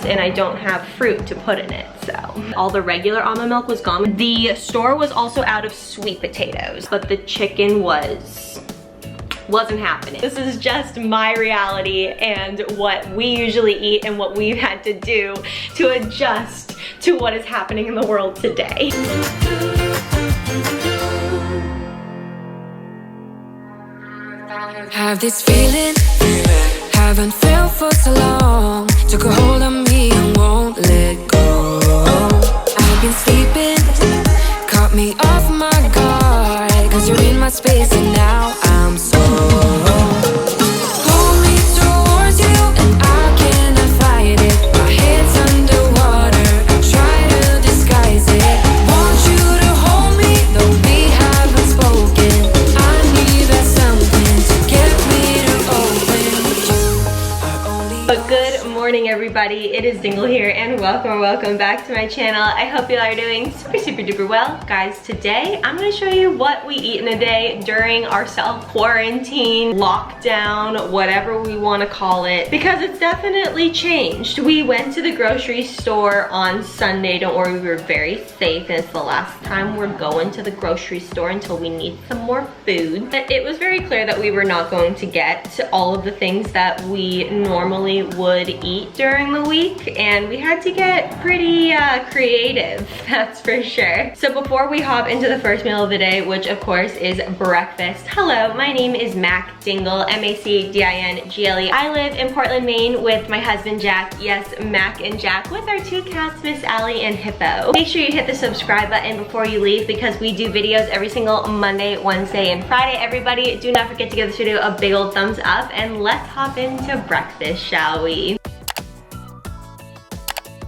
and I don't have fruit to put in it, so. All the regular almond milk was gone. The store was also out of sweet potatoes, but the chicken wasn't happening. This is just my reality and what we usually eat and what we've had to do to adjust to what is happening in the world today. Have this feeling, haven't felt for so long. Took a hold of me and won't let go. I've been sleeping, caught me off my guard. Cause you're in my space and now I'm so. Pull me towards you and I cannot fight it. My head's underwater, I try to disguise it. Want you to hold me, though we haven't spoken. I need that something to get me to open. But good morning, everybody. It is Dingle here and welcome back to my channel. I hope you all are doing super duper well. Guys, today I'm going to show you what we eat in a day during our self-quarantine, lockdown, whatever we want to call it, because it's definitely changed. We went to the grocery store on Sunday. Don't worry, we were very safe, and it's the last time we're going to the grocery store until we need some more food. But it was very clear that we were not going to get all of the things that we normally would eat during the week, and we had to get pretty creative, that's for sure. So before we hop into the first meal of the day, which of course is breakfast. Hello, my name is Mac Dingle, M-A-C-D-I-N-G-L-E. I live in Portland, Maine with my husband Jack. Yes, Mac and Jack, with our two cats, Miss Allie and Hippo. Make sure you hit the subscribe button before you leave because we do videos every single Monday, Wednesday, and Friday. Everybody, do not forget to give this video a big old thumbs up, and let's hop into breakfast, shall we?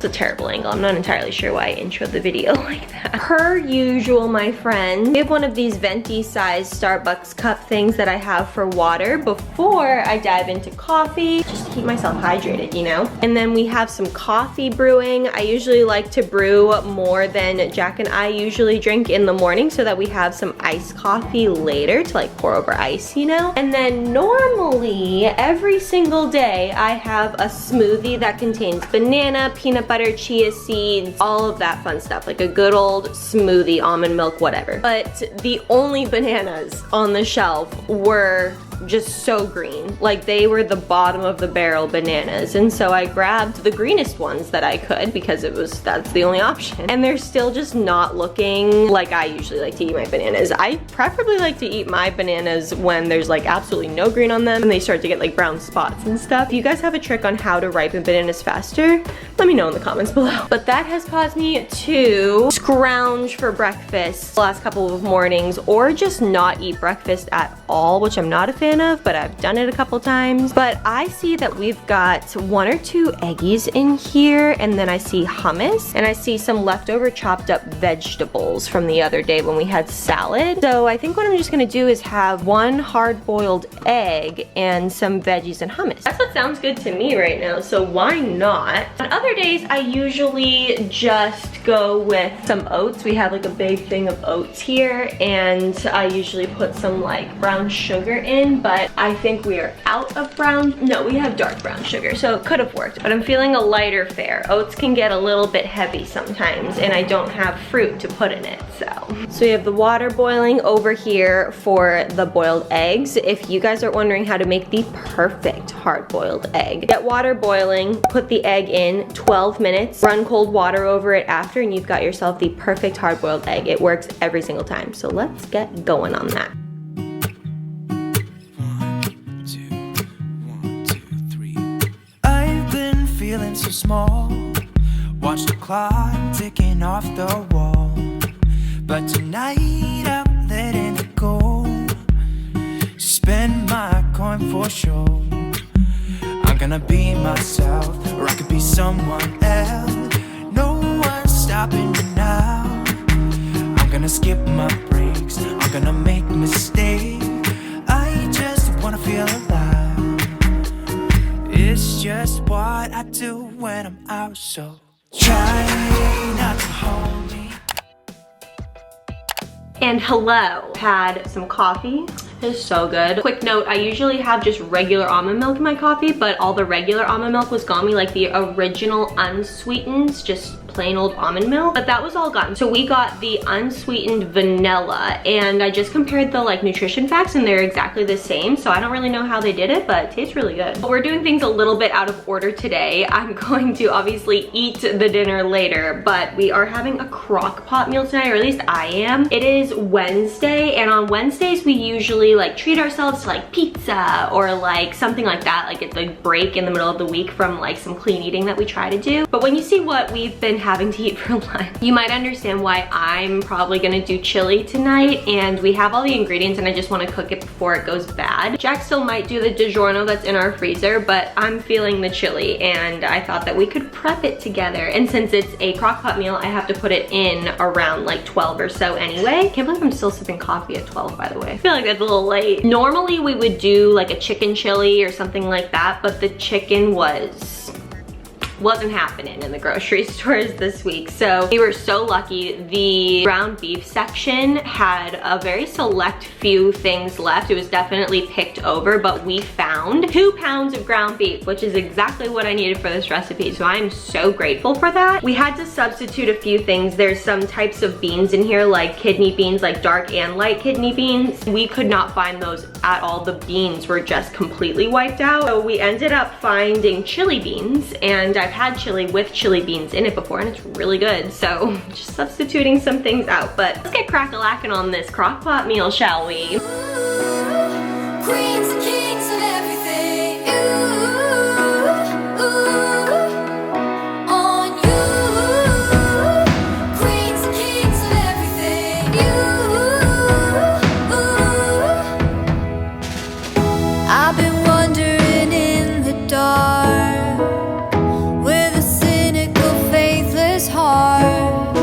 It's a terrible angle. I'm not entirely sure why I introed the video like that. Per usual, my friends, we have one of these venti sized Starbucks cup things that I have for water before I dive into coffee, just to keep myself hydrated, you know? And then we have some coffee brewing. I usually like to brew more than Jack and I usually drink in the morning so that we have some iced coffee later to like pour over ice, you know? And then normally, every single day, I have a smoothie that contains banana, peanut butter, chia seeds, all of that fun stuff, like a good old smoothie, almond milk, whatever. But the only bananas on the shelf were just so green. Like, they were the bottom of the barrel bananas, and so I grabbed the greenest ones that I could because that's the only option. And they're still just not looking like I usually like to eat my bananas. I preferably like to eat my bananas when there's like absolutely no green on them and they start to get like brown spots and stuff. If you guys have a trick on how to ripen bananas faster, let me know in the comments below. But that has caused me to scrounge for breakfast the last couple of mornings, or just not eat breakfast at all, which I'm not a fan of, but I've done it a couple times. But I see that we've got 1 or 2 eggies in here, and then I see hummus, and I see some leftover chopped up vegetables from the other day when we had salad. So I think what I'm just gonna do is have 1 hard-boiled egg and some veggies and hummus. That's what sounds good to me right now, so why not? On other days, I usually just go with some oats. We have like a big thing of oats here, and I usually put some like brown sugar in, but I think we are out of no, we have dark brown sugar, so it could have worked, but I'm feeling a lighter fare. Oats can get a little bit heavy sometimes, and I don't have fruit to put in it, so we have the water boiling over here for the boiled eggs. If you guys are wondering how to make the perfect hard-boiled egg, get water boiling, put the egg in, 12 minutes, run cold water over it after, and you've got yourself the perfect hard-boiled egg. It works every single time, so let's get going on that. Feeling so small, watch the clock ticking off the wall, but tonight I'm letting it go. Spend my coin for sure. I'm gonna be myself, or I could be someone else. No one's stopping me now. I'm gonna skip my breaks, I'm gonna make mistakes. I just wanna feel alive. It's just what I do when I'm out, so try not to hold me. And hello, had some coffee, It's so good. Quick note, I usually have just regular almond milk in my coffee, but all the regular almond milk was gone. Like the original unsweetened, just plain old almond milk, but that was all gone. So we got the unsweetened vanilla, and I just compared the like nutrition facts and they're exactly the same. So I don't really know how they did it, but it tastes really good. We're doing things a little bit out of order today. I'm going to obviously eat the dinner later, but we are having a crock pot meal tonight, or at least I am. It is Wednesday, and on Wednesdays we usually like treat ourselves to like pizza or like something like that. Like it's a break in the middle of the week from like some clean eating that we try to do. But when you see what we've been having to eat for lunch, you might understand why I'm probably gonna do chili tonight. And we have all the ingredients and I just want to cook it before it goes bad. Jack still might do the DiGiorno that's in our freezer, but I'm feeling the chili and I thought that we could prep it together. And since it's a crock pot meal, I have to put it in around like 12 or so anyway. Can't believe I'm still sipping coffee at 12, by the way. I feel like that's a little late. Normally we would do like a chicken chili or something like that, but the chicken wasn't happening in the grocery stores this week. So we were so lucky. The ground beef section had a very select few things left. It was definitely picked over, but we found 2 pounds of ground beef, which is exactly what I needed for this recipe. So I'm so grateful for that. We had to substitute a few things. There's some types of beans in here, like kidney beans, like dark and light kidney beans. We could not find those at all. The beans were just completely wiped out. So we ended up finding chili beans, and I've had chili with chili beans in it before and it's really good. So just substituting some things out, but let's get crack-a-lackin' on this crock pot meal, shall we? Queens and kings of everything. On you. Queens and kings of everything. I've been wandering in the dark with a cynical, faithless heart.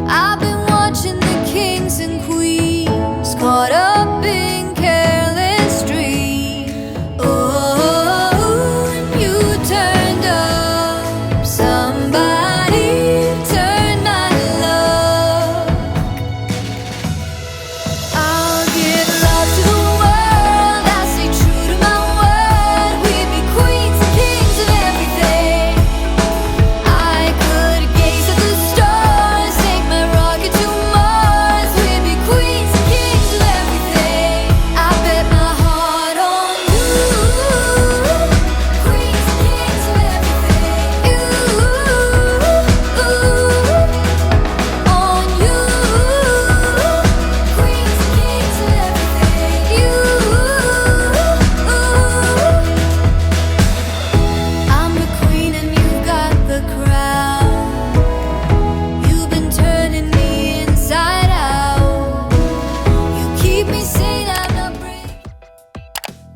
I've been watching the kings and queens caught up in careless dreams. Oh, and you turned up. Somebody turned my luck. I'll give love to the world. I stay true to my word. We'd be queens and kings of everything. I could gaze at the stars, take my rocket to Mars. We'd be queens and kings of everything. I bet my heart on you. Queens and kings of everything. On you. Queens and kings of everything. I'm the queen and you've got the crown. You've been turning me inside out. You keep me sane, I'm not brave.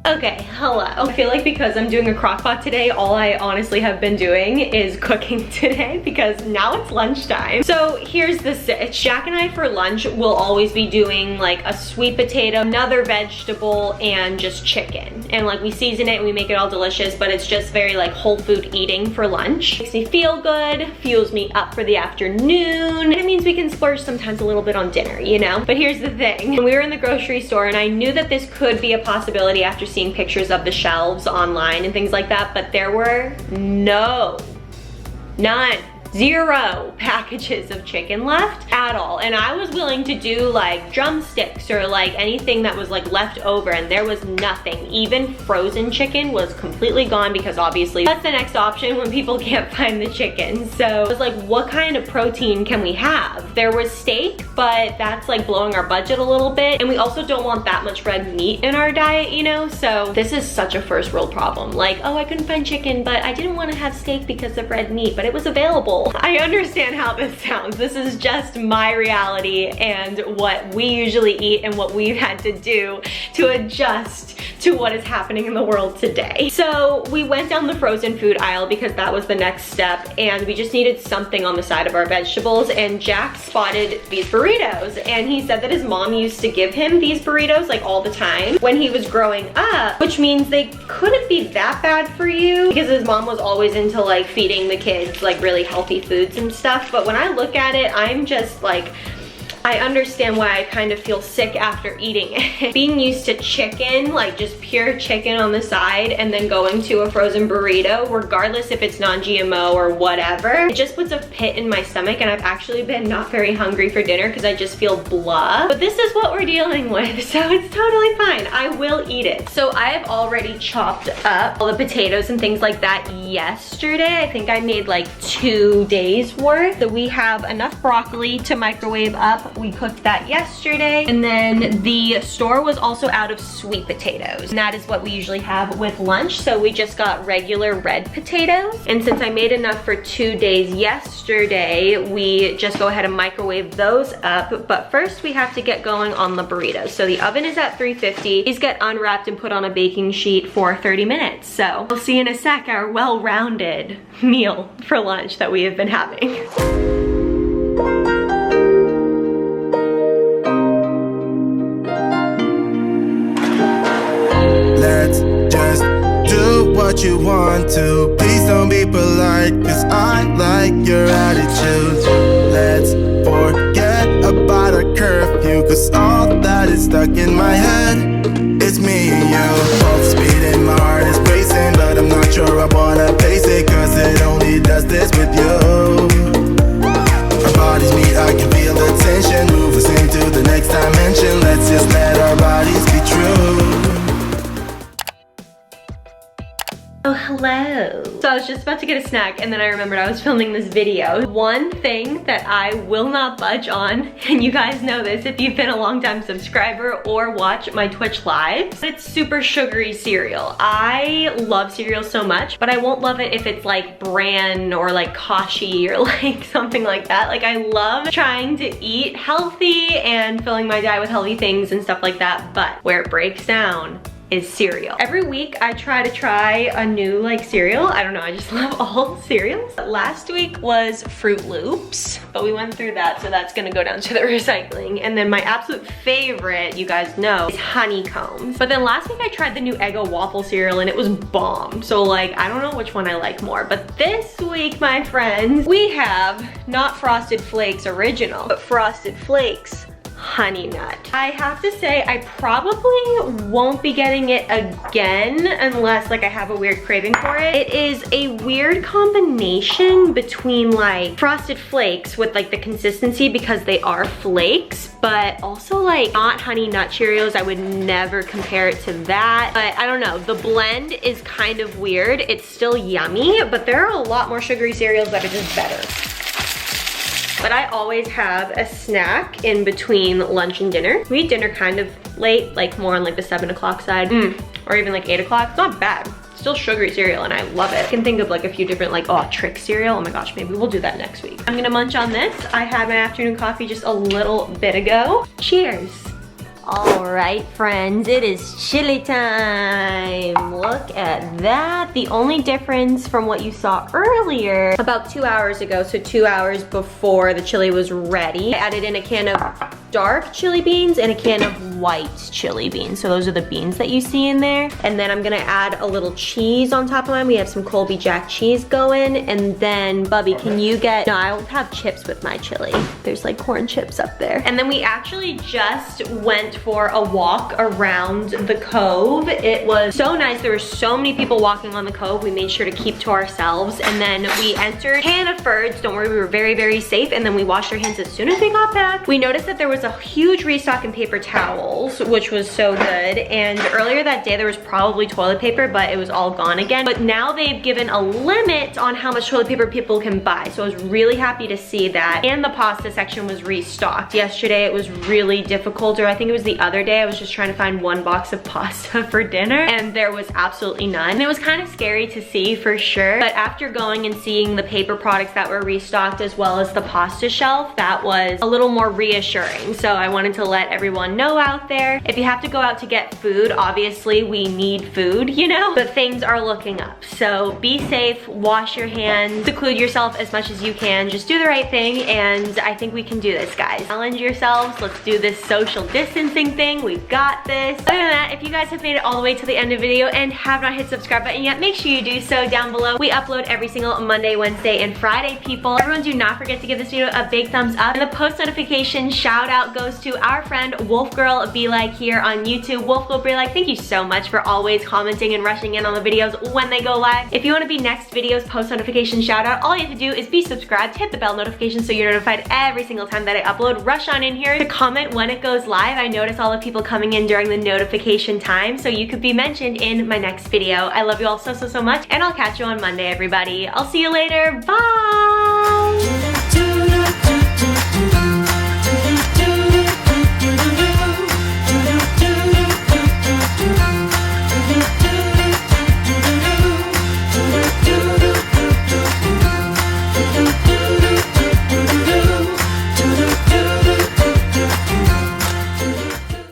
Okay, hello. I feel like because I'm doing a crock pot today, all I honestly have been doing is cooking today because now it's lunchtime. So here's the sitch. Jack and I for lunch will always be doing like a sweet potato, another vegetable, and just chicken. And like we season it and we make it all delicious, but it's just very like whole food eating for lunch. Makes me feel good, fuels me up for the afternoon. It means we can splurge sometimes a little bit on dinner, you know? But here's the thing. We were in the grocery store and I knew that this could be a possibility after seeing pictures of the shelves online and things like that, but there were none, 0 packages of chicken left at all. And I was willing to do like drumsticks or like anything that was like left over, and there was nothing. Even frozen chicken was completely gone because obviously that's the next option when people can't find the chicken. So I was like, what kind of protein can we have? There was steak, but that's like blowing our budget a little bit. And we also don't want that much red meat in our diet, you know? So this is such a first world problem. Like, oh, I couldn't find chicken, but I didn't want to have steak because of red meat, but it was available. I understand how this sounds. This is just my reality and what we usually eat and what we've had to do to adjust to what is happening in the world today. So we went down the frozen food aisle because that was the next step, and we just needed something on the side of our vegetables, and Jack spotted these burritos, and he said that his mom used to give him these burritos like all the time when he was growing up, which means they couldn't be that bad for you because his mom was always into like feeding the kids like really healthy foods and stuff. But when I look at it, I'm just like, I understand why I kind of feel sick after eating it. Being used to chicken, like just pure chicken on the side, and then going to a frozen burrito, regardless if it's non-GMO or whatever, it just puts a pit in my stomach, and I've actually been not very hungry for dinner because I just feel blah. But this is what we're dealing with, so it's totally fine. I will eat it. So I have already chopped up all the potatoes and things like that yesterday. I think I made like 2 days worth. So we have enough broccoli to microwave up. We cooked that yesterday. And then the store was also out of sweet potatoes. And that is what we usually have with lunch. So we just got regular red potatoes. And since I made enough for 2 days yesterday, we just go ahead and microwave those up. But first we have to get going on the burritos. So the oven is at 350. These get unwrapped and put on a baking sheet for 30 minutes. So we'll see in a sec our well-rounded meal for lunch that we have been having. Let's just do what you want to. Please don't be polite, cause I like your attitude. Let's forget about a curfew, cause all that is stuck in my head. It's me and you, both speeding, my heart is racing, but I'm not sure I wanna pace it, cause it only does this with you. Our bodies meet, I can feel the tension, move us into the next dimension. Let's just let our bodies be true. Oh, hello. So I was just about to get a snack and then I remembered I was filming this video. One thing that I will not budge on, and you guys know this if you've been a long-time subscriber or watch my Twitch lives, it's super sugary cereal. I love cereal so much, but I won't love it if it's like bran or like Kashi or like something like that. Like I love trying to eat healthy and filling my diet with healthy things and stuff like that, but where it breaks down is cereal. Every week I try a new like cereal. I don't know, I just love all cereals. Last week was Fruit Loops, but we went through that, so that's gonna go down to the recycling. And then my absolute favorite, you guys know, is Honeycombs. But then last week I tried the new Eggo waffle cereal and it was bomb. So like, I don't know which one I like more. But this week, my friends, we have not Frosted Flakes original, but Frosted Flakes Honey Nut. I have to say I probably won't be getting it again unless like I have a weird craving for it. It is a weird combination between like Frosted Flakes with like the consistency because they are flakes, but also like not Honey Nut Cheerios. I would never compare it to that, but I don't know. The blend is kind of weird. It's still yummy, but there are a lot more sugary cereals that are just better. But I always have a snack in between lunch and dinner. We eat dinner kind of late, like more on like the 7 o'clock side, or even like 8 o'clock. It's not bad. Still sugary cereal and I love it. I can think of like a few different like, oh, trick cereal. Oh my gosh, maybe we'll do that next week. I'm gonna munch on this. I had my afternoon coffee just a little bit ago. Cheers. All right, friends, it is chili time. Look at that. The only difference from what you saw earlier, about 2 hours ago, so 2 hours before the chili was ready, I added in a can of dark chili beans and a can of white chili beans. So those are the beans that you see in there. And then I'm gonna add a little cheese on top of mine. We have some Colby Jack cheese going. And then, Bubby, can you get, no, I'll have chips with my chili. There's like corn chips up there. And then we actually just went for a walk around the cove. It was so nice. There were so many people walking on the cove. We made sure to keep to ourselves. And then we entered Hannaford's. Don't worry, we were very, very safe. And then we washed our hands as soon as we got back. We noticed that there was a huge restock in paper towels, which was so good. And earlier that day, there was probably toilet paper, but it was all gone again. But now they've given a limit on how much toilet paper people can buy. So I was really happy to see that. And the pasta section was restocked. Yesterday, it was really difficult, or I think it was the other day, I was just trying to find one box of pasta for dinner and there was absolutely none. And it was kind of scary to see for sure, but after going and seeing the paper products that were restocked as well as the pasta shelf, that was a little more reassuring. So I wanted to let everyone know out there, if you have to go out to get food, obviously we need food, you know, but things are looking up. So be safe, wash your hands, seclude yourself as much as you can, just do the right thing, and I think we can do this, guys. Challenge yourselves, let's do this social distancing thing. We've got this. Other than that, if you guys have made it all the way to the end of the video and have not hit the subscribe button yet, make sure you do so down below. We upload every single Monday, Wednesday, and Friday, people. Everyone do not forget to give this video a big thumbs up and the post notification shout out out goes to our friend Wolf Girl Be Like here on YouTube. Wolf Girl Be Like, thank you so much for always commenting and rushing in on the videos when they go live. If you want to be next video's post notification shout out, all you have to do is be subscribed, hit the bell notification so you're notified every single time that I upload. Rush on in here to comment when it goes live. I notice all the people coming in during the notification time, so you could be mentioned in my next video. I love you all so much, and I'll catch you on Monday, everybody. I'll see you later. Bye!